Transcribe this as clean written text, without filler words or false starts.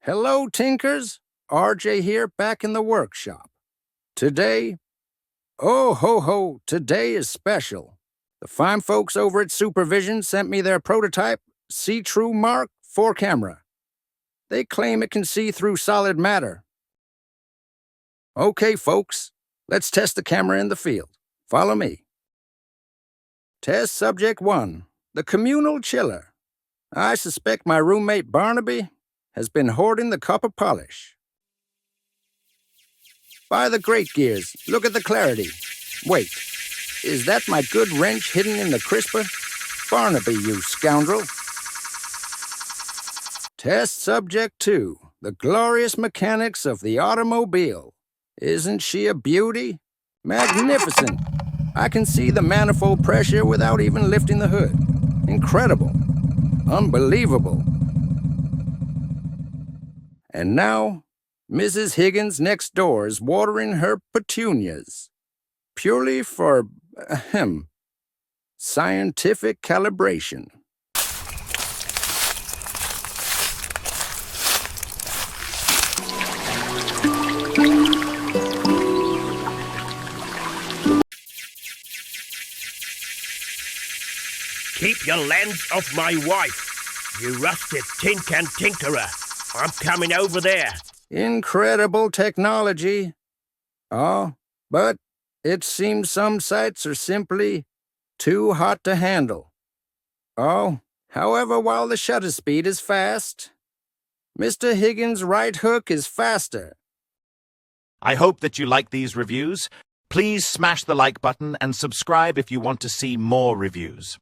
Hello, Tinkers. RJ here, back in the workshop. Today, oh ho ho, today is special. The fine folks over at Supervision sent me their prototype See-True Mark 4 camera. They claim it can see through solid matter. Okay, folks, let's test the camera in the field. Follow me. Test subject 1, the communal chiller. I suspect my roommate Barnaby has been hoarding the copper polish. By the great gears, look at the clarity. Wait, is that my good wrench hidden in the crisper? Barnaby, you scoundrel. Test subject 2, the glorious mechanics of the automobile. Isn't she a beauty? Magnificent. I can see the manifold pressure without even lifting the hood. Incredible. Unbelievable. And now, Mrs. Higgins next door is watering her petunias. Purely for, scientific calibration. Keep your lens off my wife, you rusted tin can tinkerer. I'm coming over there. Incredible technology. Oh, but it seems some sites are simply too hot to handle. Oh, however, while the shutter speed is fast, Mr. Higgins' right hook is faster. I hope that you like these reviews. Please smash the like button and subscribe if you want to see more reviews.